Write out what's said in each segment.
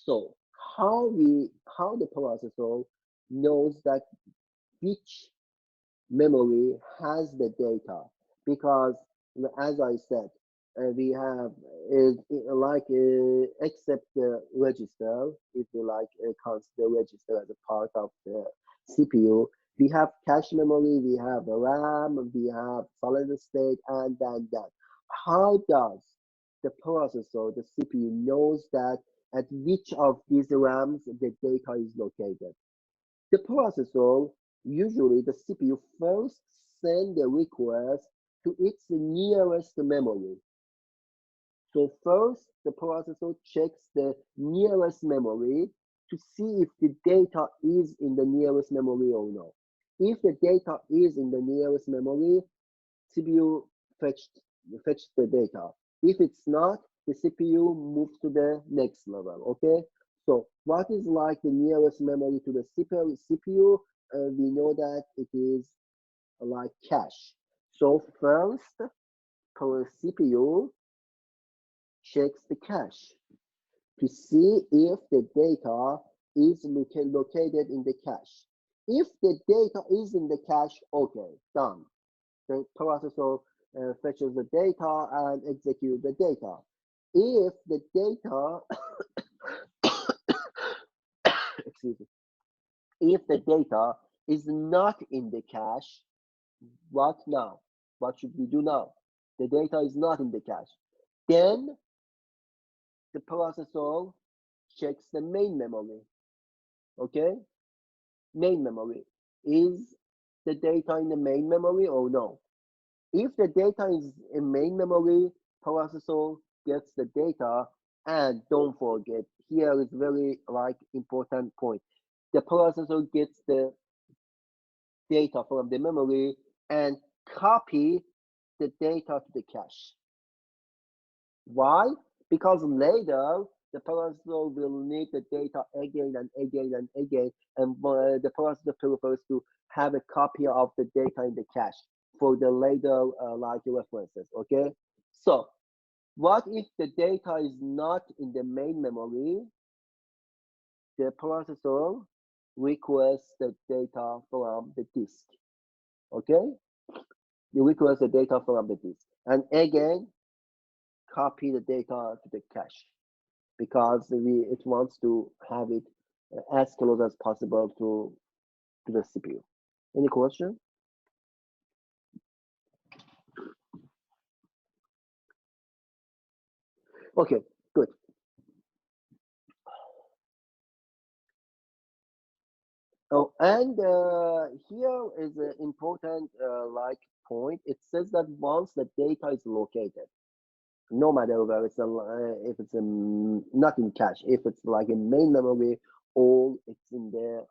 So how the processor knows that which memory has the data, because as I said, we have except the register, if you like consider register as a part of the CPU, we have cache memory, we have a RAM, we have solid state, and then that. How does the processor, the CPU, knows that at which of these RAMs the data is located? The processor, usually the CPU, first send the request to its nearest memory. So first, the processor checks the nearest memory to see if the data is in the nearest memory or not. If the data is in the nearest memory, CPU fetch the data. If it's not, the CPU moves to the next level. Okay. So what is like the nearest memory to the CPU? We know that it is like cache. So first, our CPU checks the cache to see if the data is located in the cache. If the data is in the cache, okay, done. The processor fetches the data and executes the data. If the data, excuse me, if the data is not in the cache, what now? What should we do now? The data is not in the cache. Then the processor checks the main memory. Okay? Main memory. Is the data in the main memory or no? If the data is in main memory, processor gets the data, and don't forget, here is very important point. The processor gets the data from the memory and copy the data to the cache. Why? Because later the processor will need the data again and again and again, and the processor prefers to have a copy of the data in the cache for the later references. Okay, so what if the data is not in the main memory? The processor requests the data from the disk. Okay, you request the data from the disk, and again copy the data to the cache, because it wants to have it as close as possible to the CPU. Any question? Okay, good. Oh, and here is an important point. It says that once the data is located, no matter whether it's if it's not in cache, if it's like in main memory or it's in the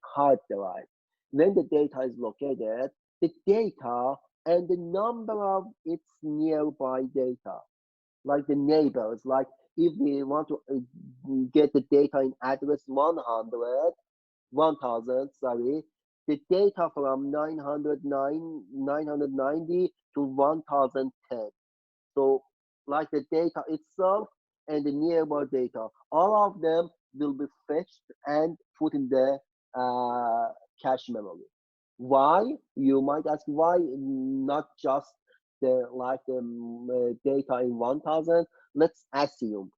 hard drive, when the data is located, the data and the number of its nearby data, like the neighbors, like if we want to get the data in address 1000, sorry, the data from 990 to 1010. So like the data itself and the nearby data, all of them will be fetched and put in the cache memory. Why? You might ask, why not just the data in 1000? Let's assume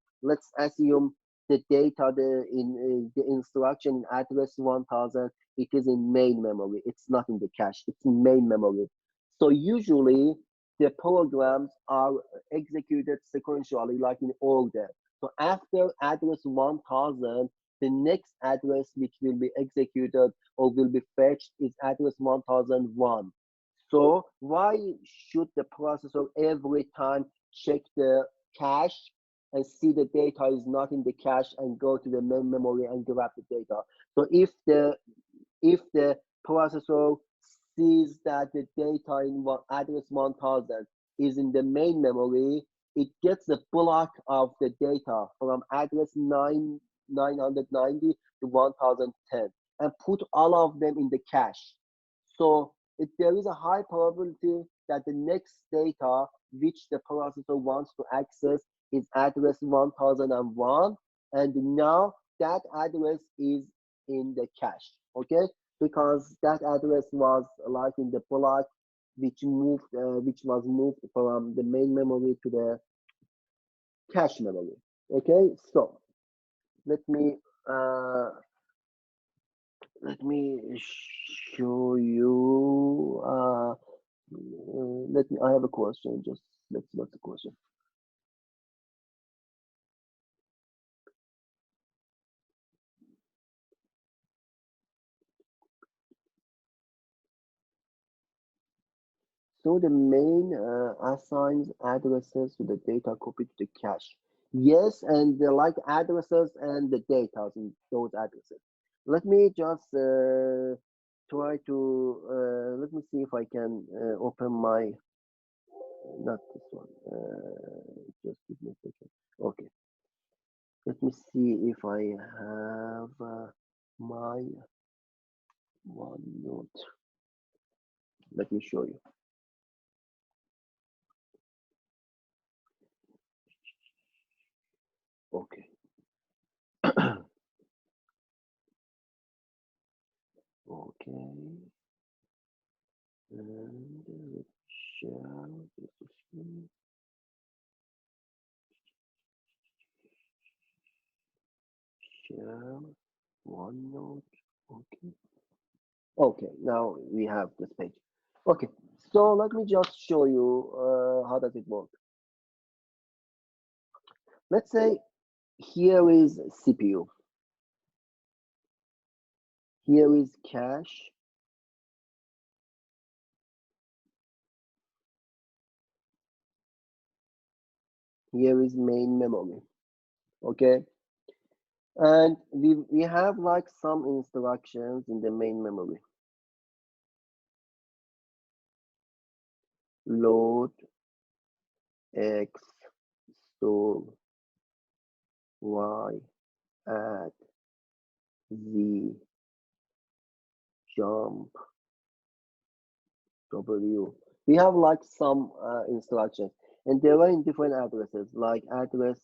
the data in the instruction address 1000, it is in main memory. It's not in the cache. It's in main memory. So usually the programs are executed sequentially, like in order. So after address 1000, the next address which will be executed or will be fetched is address 1001. So why should the processor every time check the cache and see the data is not in the cache and go to the main memory and grab the data? So if the processor sees that the data in address 1000 is in the main memory, it gets the block of the data from address 990 to 1010 and put all of them in the cache. So there is a high probability that the next data which the processor wants to access is address 1001, and now that address is in the cache, okay? Because that address was like in the block which was moved from the main memory to the cache memory. Okay, so let me uh, let me show you. Let me. I have a question. Just let's see what's the question. So the main assigns addresses to the data copied to the cache. Yes, and the like addresses and the data in those addresses. Let me just try to let me see if I can open my not this one. Just give me a second. Okay, let me see if I have my OneNote. Let me show you. Okay. Okay. And let's share this screen. Share OneNote. Okay. Okay, now we have this page. Okay, so let me just show you how does it work. Let's say here is CPU. Here is cache. Here is main memory. Okay, and we have like some instructions in the main memory. Load, X, store, Y, add, Z, jump, W. We have like some instructions, and they are in different addresses, like address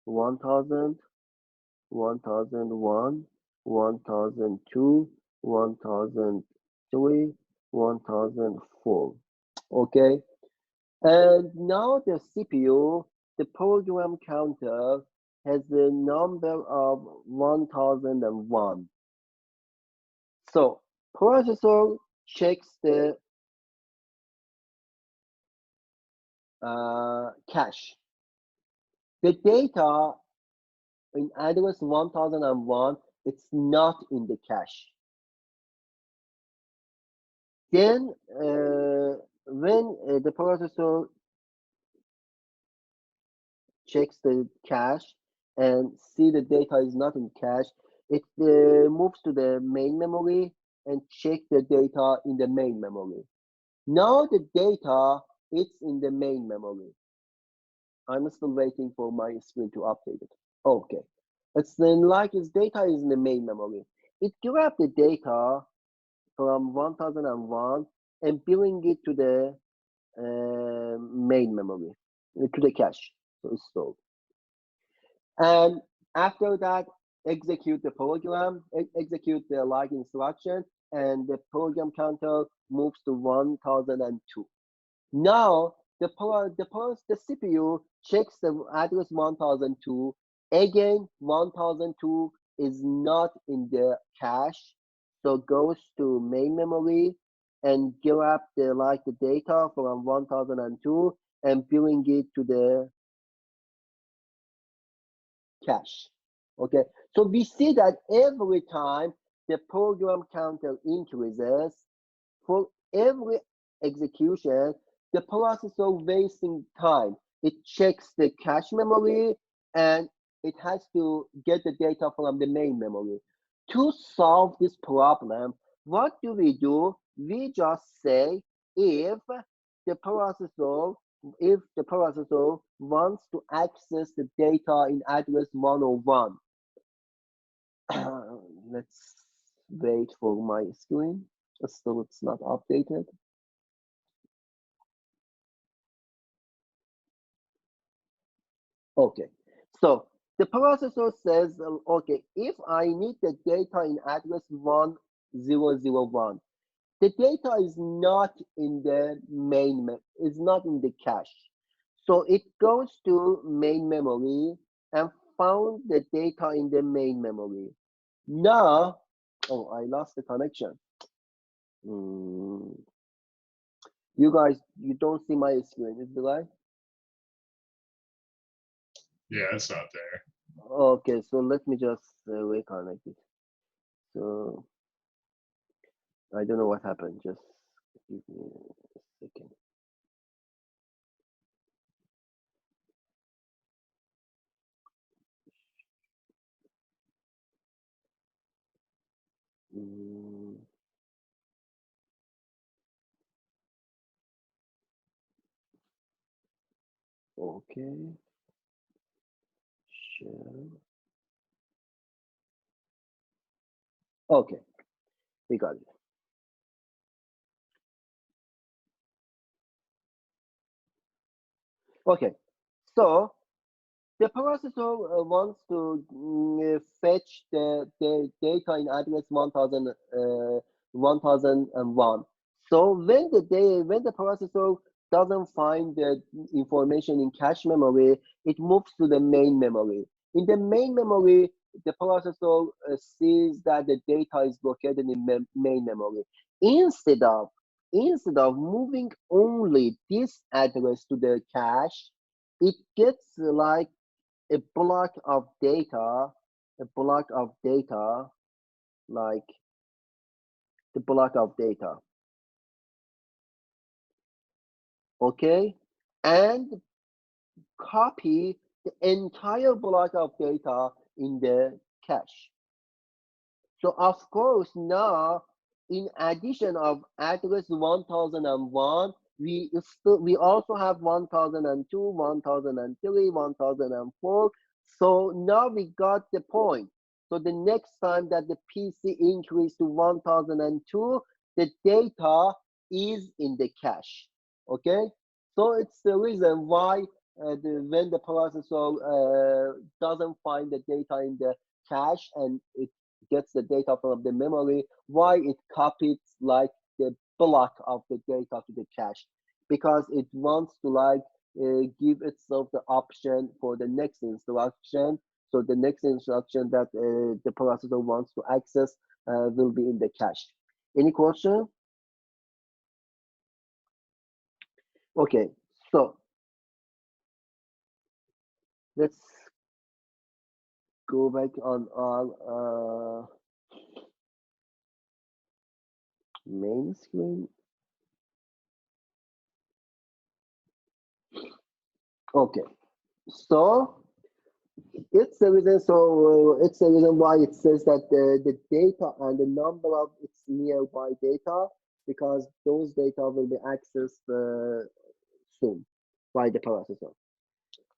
1000, 1001, 1002, 1003, 1004. Okay, and now the CPU, the program counter, has the number of 1001. So processor checks the cache. The data in address 1001, it's not in the cache. Then when the processor checks the cache and see the data is not in cache, it moves to the main memory and check the data in the main memory. Now the data is in the main memory. I'm still waiting for my screen to update it. Okay. It's then like its data is in the main memory. It grabs the data from 1001 and bring it to the main memory, to the cache. So it's stored. And after that, execute the program, execute the like instruction, and the program counter moves to 1002. Now the CPU checks the address 1002. Again, 1002 is not in the cache, so goes to main memory and grab the data from 1002 and bring it to the cache. Okay, so we see that every time the program counter increases, for every execution, the processor wasting time. It checks the cache memory and it has to get the data from the main memory. To solve this problem, what do? We just say if the processor wants to access the data in address 101. Let's wait for my screen. Still, it's not updated. Okay, so The processor says, okay, if I need the data in address 1001, the data is not in the is not in the cache. So it goes to main memory and found the data in the main memory. Now, oh, I lost the connection. You guys, you don't see my screen, is it right? Yeah, it's not there. Okay, so let me just reconnect it. So I don't know what happened. Just give me a second. Okay, share. Okay, we got it. Okay, so the processor wants to fetch the data in address 1001. So when the processor doesn't find the information in cache memory, it moves to the main memory. In the main memory, the processor sees that the data is located in main memory. Instead of moving only this address to the cache, it gets like a block of data, like the block of data, okay, and copy the entire block of data in the cache. So of course now, in addition of address 1001, we also have 1002, 1003, 1004. So now we got the point. So the next time that the PC increase to 1002, the data is in the cache. Okay, so it's the reason why when the processor doesn't find the data in the cache and it gets the data from the memory, why it copies like the block of the data to the cache, because it wants to like give itself the option for the next instruction. So the next instruction that the processor wants to access will be in the cache. Any question? Okay, so let's go back on our main screen. Okay, so it's the reason. So it's the reason why it says that the data and the number of its nearby data, because those data will be accessed soon by the processor.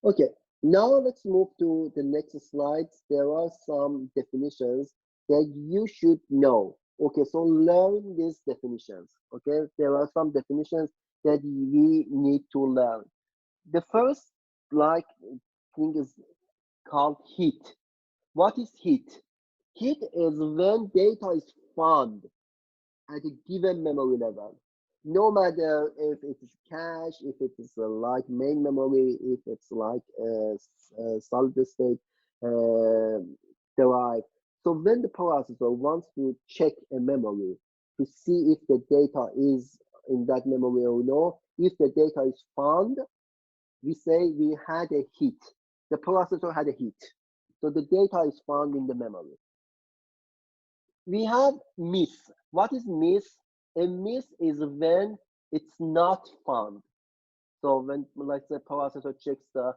Okay, now let's move to the next slides. There are some definitions that you should know. Okay, so learn these definitions. Okay, there are some definitions that we need to learn. The first like thing is called heat. What is heat? Heat is when data is found at a given memory level. No matter if it is cache, if it is like main memory, if it's like solid state uh, derived. So when the processor wants to check a memory to see if the data is in that memory or no, if the data is found, we say we had a hit. The processor had a hit. So the data is found in the memory. We have miss. What is miss? A miss is when it's not found. So when, let's say, processor checks the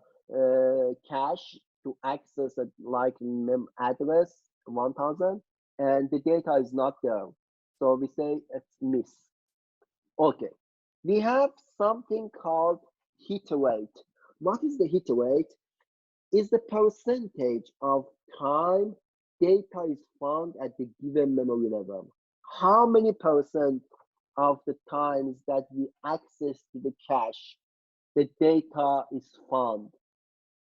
cache to access a like address 1000, and the data is not there. So we say it's miss. Okay. We have something called hit rate. What is the hit rate? Is the percentage of time data is found at the given memory level. How many percent of the times that we access to the cache, the data is found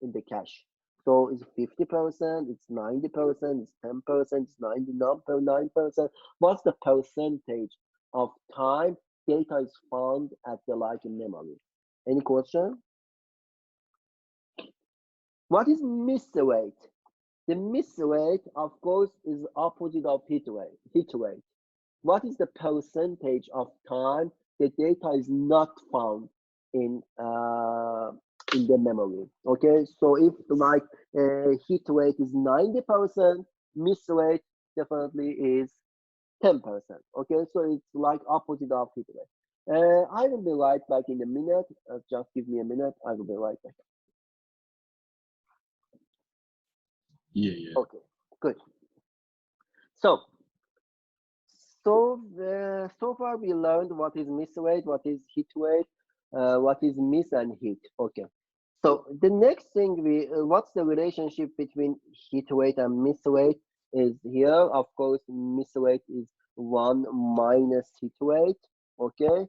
in the cache? So it's 50%, it's 90%, it's 10%, it's 99.9%. What's the percentage of time data is found at the memory? Any question? What is miss rate? The miss rate, of course, is opposite of hit rate. What is the percentage of time the data is not found in the memory? Okay, so if hit rate is 90%, miss rate definitely is 10%. Okay, so it's like opposite of hit rate. I will be right back in a minute. Just give me a minute. I will be right back. Yeah. Okay, good. So far we learned what is miss rate, what is hit rate, what is miss and hit. Okay. So the next thing what's the relationship between hit rate and miss rate is here. Of course, miss rate is 1 minus hit rate. Okay.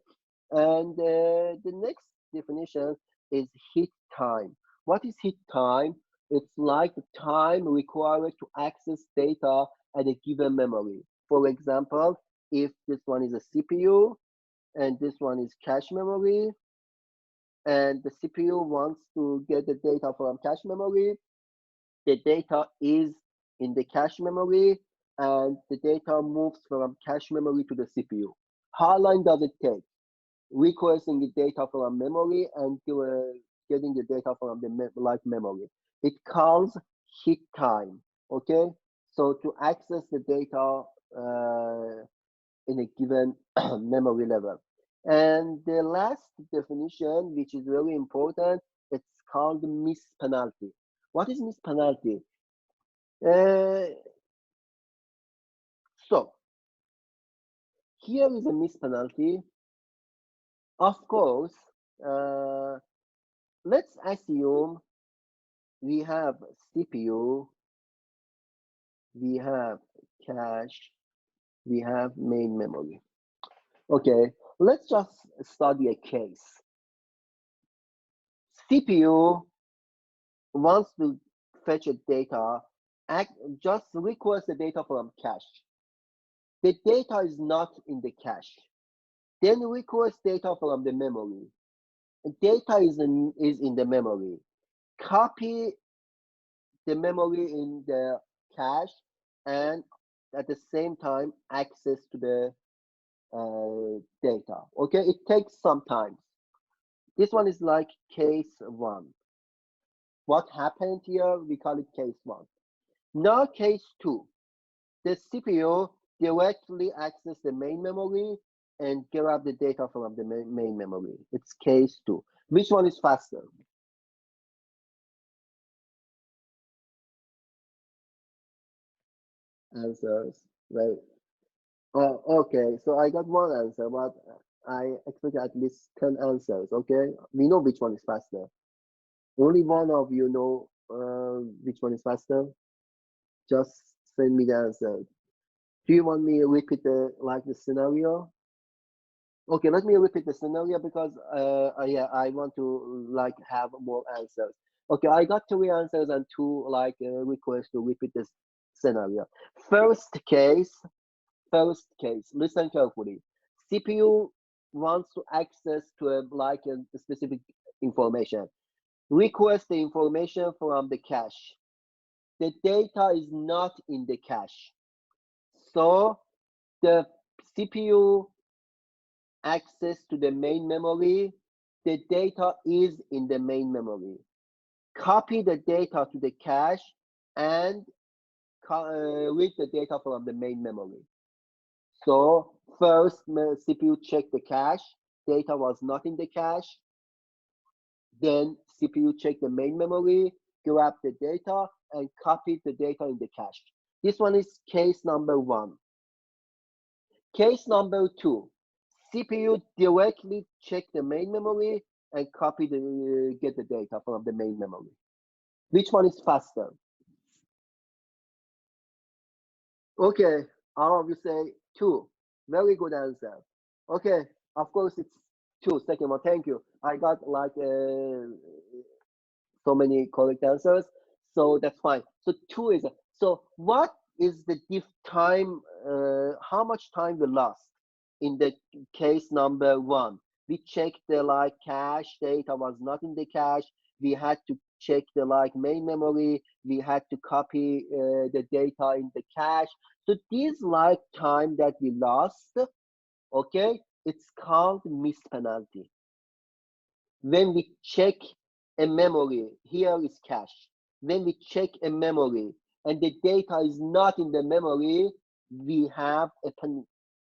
And the next definition is hit time. What is hit time? It's like the time required to access data at a given memory. For example, if this one is a CPU and this one is cache memory, and the CPU wants to get the data from cache memory, the data is in the cache memory and the data moves from cache memory to the CPU. How long does it take? Requesting the data from memory and getting the data from the memory. It calls hit time. Okay, so to access the data in a given memory level. And the last definition, which is very important, it's called miss penalty. What is miss penalty? So here is a miss penalty. Of course, let's assume we have CPU, we have cache, we have main memory. Okay, let's just study a case. CPU wants to fetch a data, just request the data from cache. The data is not in the cache. Then request data from the memory. Data is in the memory. Copy the memory in the cache and at the same time access to the data. Okay, it takes some time. This one is like case 1. What happened here? We call it case 1. Now case 2. The CPU directly access the main memory and grab the data from the main memory. It's case 2. Which one is faster? Answers, right? Oh, okay. So I got one answer, but I expect at least 10 answers. Okay, we know which one is faster. Only one of you know which one is faster. Just send me the answer. Do you want me to repeat the scenario? Okay, let me repeat the scenario because yeah, I want to have more answers. Okay, I got 3 answers and 2 requests to repeat this scenario. First case, listen carefully. CPU wants to access to a specific information. Request the information from the cache. The data is not in the cache. So the CPU access to the main memory, the data is in the main memory. Copy the data to the cache and read the data from the main memory. So first CPU checked the cache, data was not in the cache. Then CPU checked the main memory, grab the data and copy the data in the cache. This one is case number 1. Case number 2, CPU directly check the main memory and get the data from the main memory. Which one is faster? Okay, all of you say 2. Very good answer. Okay, of course it's 2. Second one, thank you. I got so many correct answers. So that's fine. So 2 is, so what is the time, how much time we lost in the case number 1? We checked the like cache data was not in the cache. We had to check the like main memory. We had to copy the data in the cache. So this like time that we lost, okay, it's called miss penalty. When we check a memory, here is cache. When we check a memory and the data is not in the memory, we have a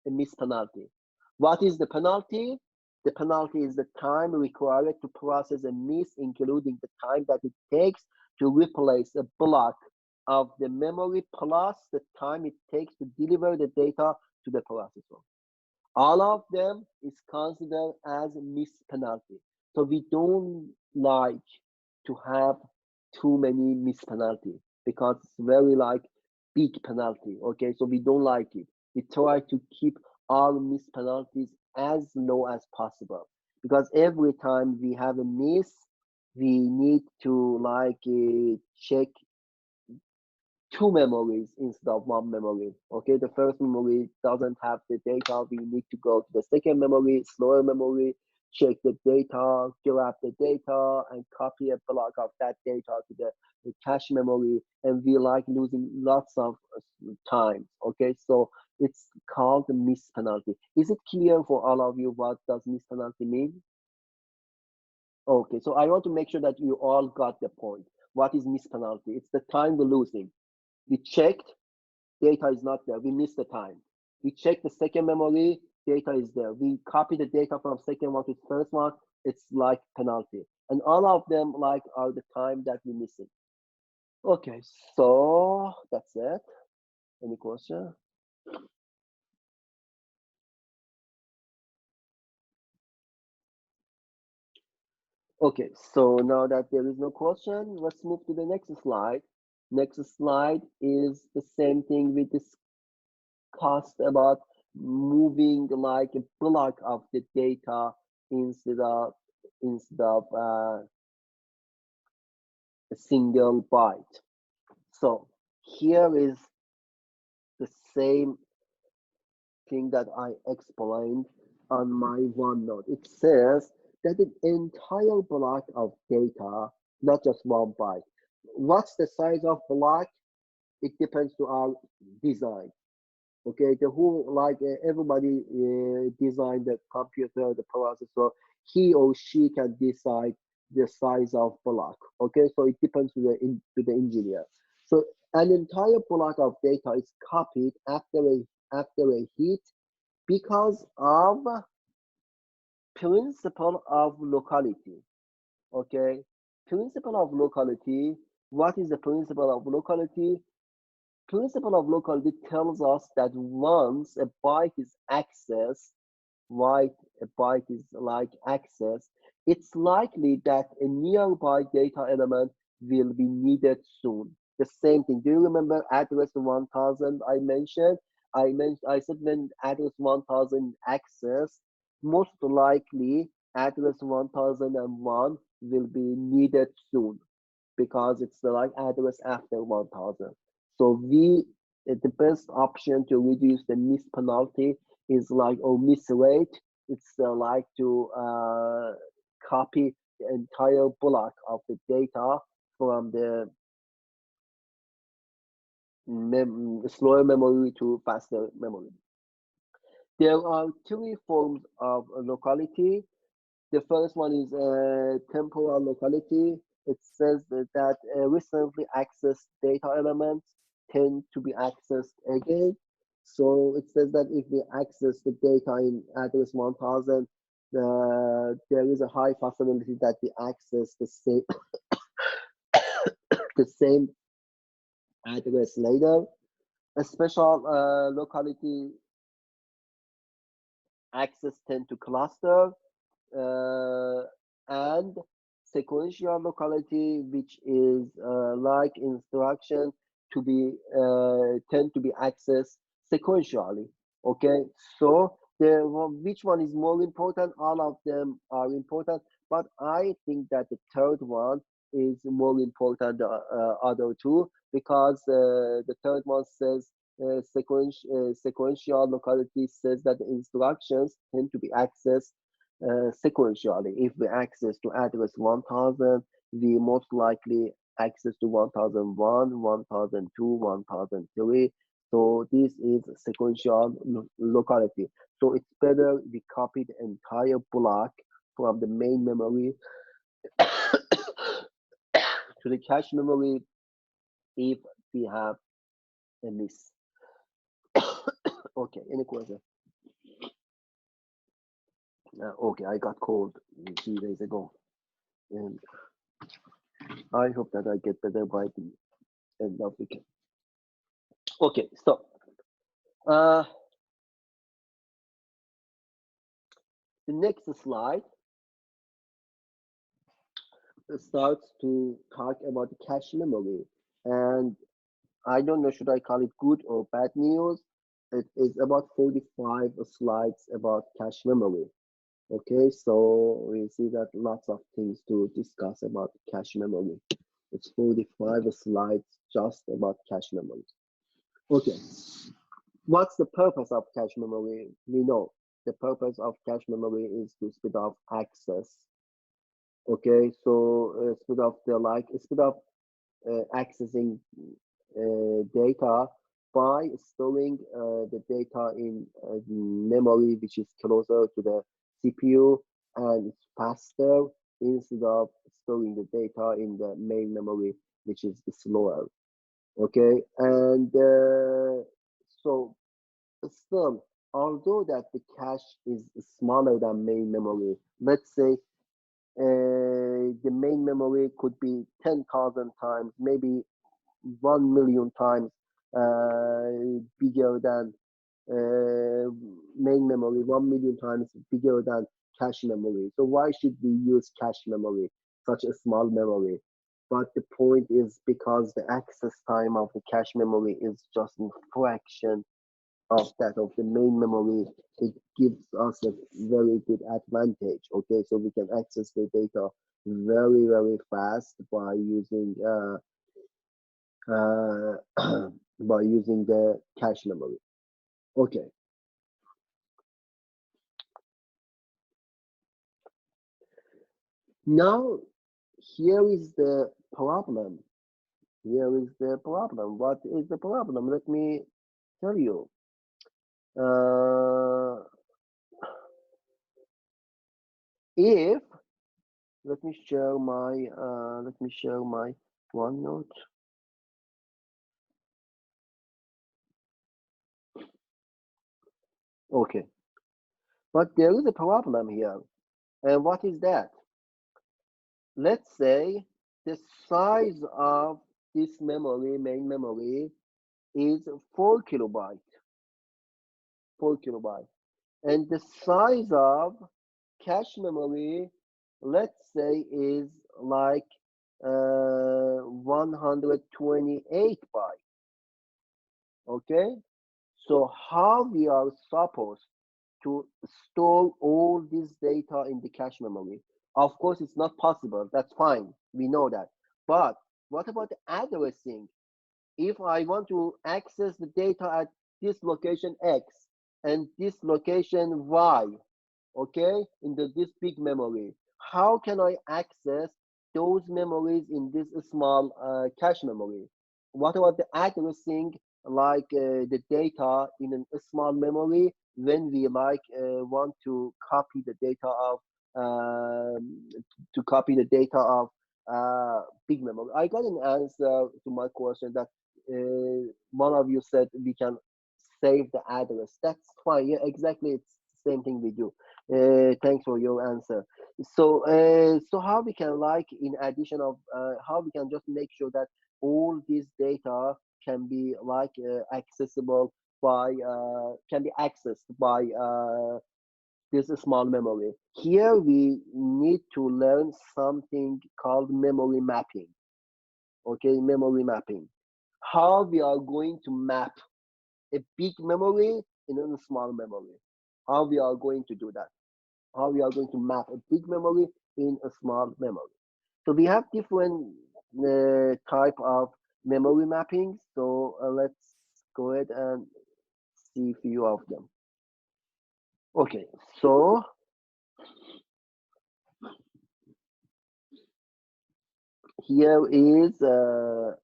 miss penalty. What is the penalty? The penalty is the time required to process a miss, including the time that it takes to replace a block of the memory plus the time it takes to deliver the data to the processor. All of them is considered as miss penalty. So we don't like to have too many miss penalty because it's very like big penalty. Okay, so we don't like it. We try to keep all miss penalties as low as possible because every time we have a miss, we need to like check 2 memories instead of 1 memory. Okay, the first memory doesn't have the data. We need to go to the second memory, slower memory, check the data, grab the data, and copy a block of that data to the cache memory. And we like losing lots of time. Okay, so it's called miss penalty. Is it clear for all of you what does miss penalty mean? Okay, so I want to make sure that you all got the point. What is miss penalty? It's the time we're losing. We checked, data is not there. We missed the time. We check the second memory, data is there. We copy the data from second one to first one. It's like penalty. And all of them like are the time that we're missing. Okay, so that's it. Any question? Okay, so now that there is no question, let's move to the next slide. Next slide is the same thing we discussed about moving like a block of the data instead of a single byte. So here is the same thing that I explained on my OneNote. It says that the entire block of data, not just 1 byte. What's the size of block? It depends to our design. Okay, the who like everybody designed the computer, the processor, he or she can decide the size of block. Okay, so it depends to the engineer. So an entire block of data is copied after a hit because of principle of locality. Okay, principle of locality. What is the principle of locality? Principle of locality tells us that once a byte is accessed, a byte is like access, it's likely that a nearby data element will be needed soon. The same thing. Do you remember address 1000 I mentioned? I said when address 1000 access, most likely address 1001 will be needed soon because it's the like address after 1000. So the best option to reduce the miss penalty is like or miss rate. It's like to copy the entire block of the data from the slower memory to faster memory. There are 3 forms of locality. The first one is temporal locality. It says that recently accessed data elements tend to be accessed again. So it says that if we access the data in address 1000, there is a high possibility that we access the same the same address later. A special locality access tend to cluster. And sequential locality, which is like instruction to be tend to be accessed sequentially. Okay, so which one is more important? All of them are important, but I think that the third one is more important than other two, because the third one says sequential locality says that the instructions tend to be accessed sequentially. If we access to address 1000, we most likely access to 1001, 1002, 1003. So this is sequential locality. So it's better we copy the entire block from the main memory to the cache memory if we have a miss. Okay, any question? Okay, I got cold 3 days ago, and I hope that I get better by the end of the week. Okay, so the next slide starts to talk about the cache memory, and I don't know, should I call it good or bad news? It is about 45 slides about cache memory. Okay, so we see that lots of things to discuss about cache memory. It's 45 slides just about cache memory. Okay, what's the purpose of cache memory? We know the purpose of cache memory is to speed up access. Okay, so speed up accessing data by storing the data in memory which is closer to the CPU and it's faster, instead of storing the data in the main memory which is slower. Okay, and so still, although that the cache is smaller than main memory, let's say the main memory could be 10,000 times, maybe 1 million times bigger than main memory, 1 million times bigger than cache memory. So why should we use cache memory, such a small memory? But the point is because the access time of the cache memory is just a fraction of that of the main memory. It gives us a very good advantage. Okay, so we can access the data very, very fast by using by using the cache memory. Okay. Now, here is the problem. Here is the problem. What is the problem? Let me tell you. If let me share my OneNote. Okay, but there is a problem here, and what is that? Let's say the size of this memory, main memory, is 4 kilobyte, 4 kilobyte, and the size of cache memory, let's say, is like 128 bytes. Okay, so how we are supposed to store all this data in the cache memory? Of course, it's not possible. That's fine. We know that. But what about the addressing? If I want to access the data at this location X and this location Y, okay, in this big memory, how can I access those memories in this small cache memory? What about the addressing, like the data in a small memory, when we want to copy the data of big memory? I got an answer to my question that one of you said we can save the address. That's fine. Yeah, exactly. It's the same thing we do. Thanks for your answer. So how we can, like, in addition of how we can just make sure that all this data can be accessible by can be accessed by this small memory. Here we need to learn something called memory mapping. Okay, memory mapping. How we are going to map a big memory in a small memory. How we are going to do that? How we are going to map a big memory in a small memory? So we have different type of memory mappings. So let's go ahead and see a few of them. Okay, so here is the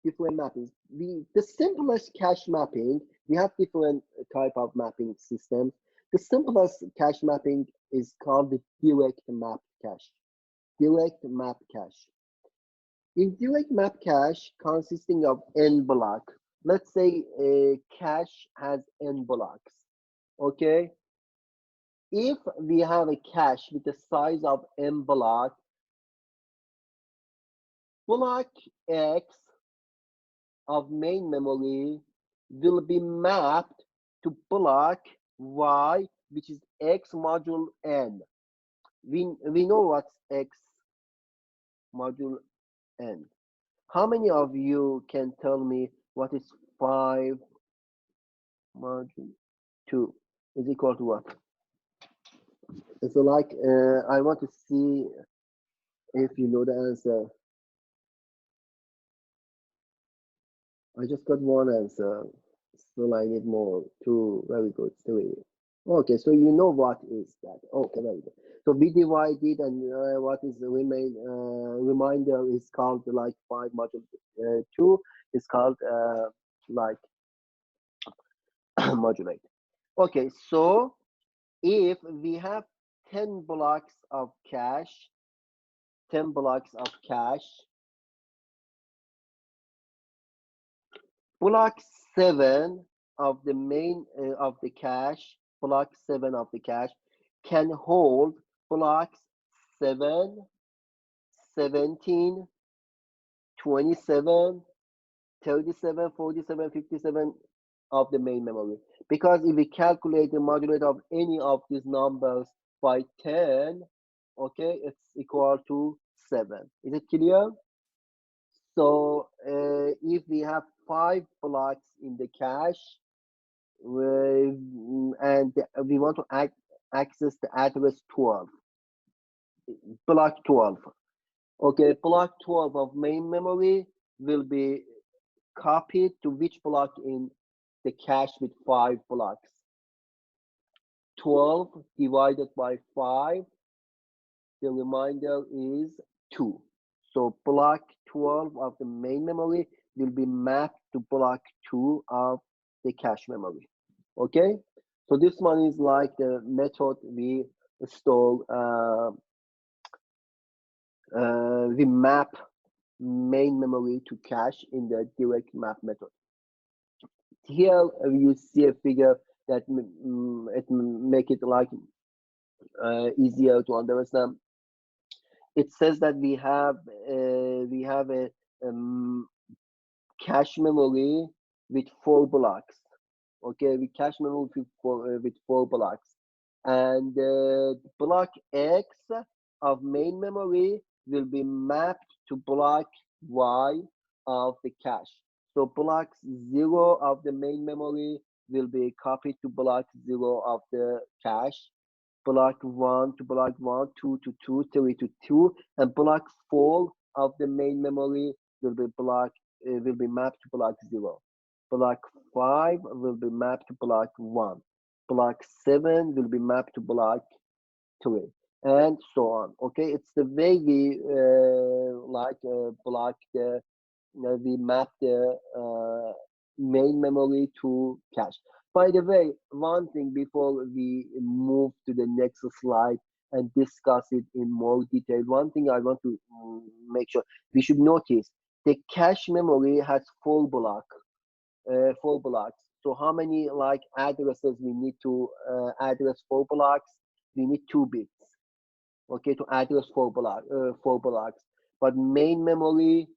different mappings. The simplest cache mapping, we have different type of mapping systems. The simplest cache mapping is called the direct map cache. Direct map cache. In direct map cache consisting of n block, let's say a cache has n blocks. Okay, if we have a cache with the size of n block, block X of main memory will be mapped to block Y, which is X module N. We know what's X module N. How many of you can tell me what is 5 module 2 is equal to what? So like, I want to see if you know the answer. I just got one answer. Still I need more. 2, very good, 3. Okay, so you know what is that. Okay, very good. So we divided, and what is the remainder is called like 5 module 2 is called like modulate. Okay, so if we have 10 blocks of cache, 10 blocks of cache, block 7 of the main of the cache, block 7 of the cache can hold blocks 7, 17, 27, 37, 47, 57 of the main memory. Because if we calculate the modulator of any of these numbers by 10, okay, it's equal to 7. Is it clear? So if we have 5 blocks in the cache, and we want to access the address 12, block 12. Okay, block 12 of main memory will be copied to which block in the cache with 5 blocks? 12 divided by 5, the remainder is 2. So block 12 of the main memory will be mapped to block 2 of the cache memory. Okay, so this one is like the method we store, we map main memory to cache in the direct map method. Here you see a figure that it make it like easier to understand. It says that we have a cache memory with 4 blocks. Okay, we cache memory with 4 blocks, and block X of main memory will be mapped to block Y of the cache. So block 0 of the main memory will be copied to block 0 of the cache, block 1 to block 1, 2 to 2, 3 to 2, and block 4 of the main memory will be mapped to block 0. Block 5 will be mapped to block 1. Block 7 will be mapped to block 3, and so on. Okay, it's the way we block the we map the main memory to cache. By the way, one thing before we move to the next slide and discuss it in more detail, one thing I want to make sure we should notice: the cache memory has 4 blocks. 4 blocks. So how many like addresses we need to address 4 blocks? We need 2 bits. Okay, to address 4 blocks. But main memory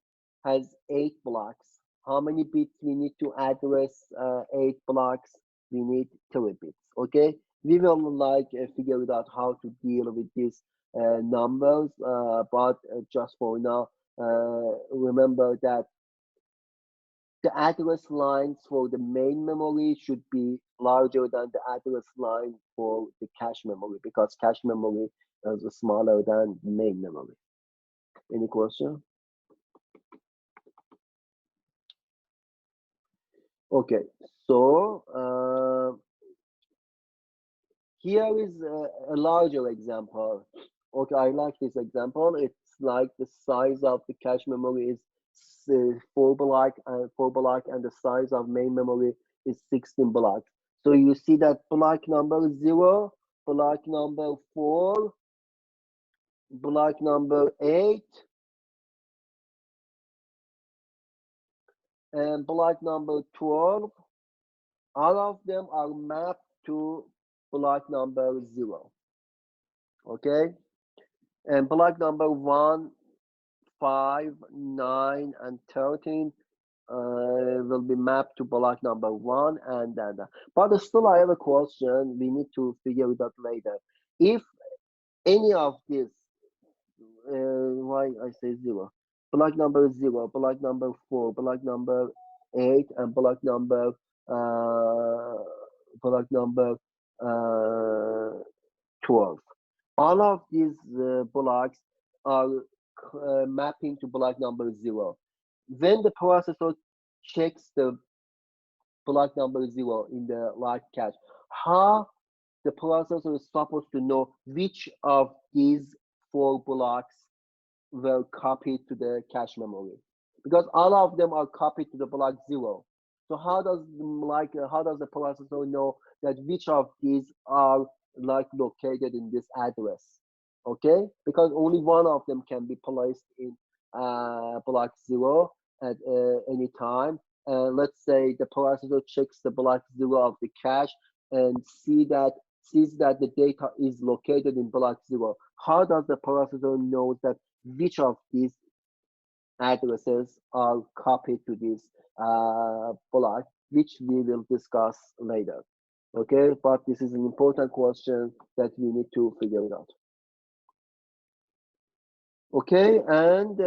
has 8 blocks. How many bits we need to address 8 blocks? We need 3 bits. Okay, we will like figure it out how to deal with these numbers. But just for now, remember that the address lines for the main memory should be larger than the address line for the cache memory, because cache memory is smaller than main memory. Any question? Okay, so here is a larger example. Okay, I like this example. It's like the size of the cache memory is 4 block, and the size of main memory is 16 blocks. So you see that block number 0, block number 4, block number 8, and block number 12. All of them are mapped to block number 0. Okay, and block number 1, 5, 9, and 13 will be mapped to block number 1, and then. But still, I have a question. We need to figure it out later. If any of this, why I say 0, block number 0, block number 4, block number 8, and block number 12. All of these blocks are mapping to block number 0. When the processor checks the block number 0 in the live cache, how the processor is supposed to know which of these 4 blocks were copied to the cache memory? Because all of them are copied to the block 0. So how does the processor know that which of these are located in this address? Okay, because only one of them can be placed in block 0 at any time. And let's say the processor checks the block 0 of the cache and sees that the data is located in block 0. How does the processor know that which of these addresses are copied to this block, which we will discuss later? Okay, but this is an important question that we need to figure it out. Okay, and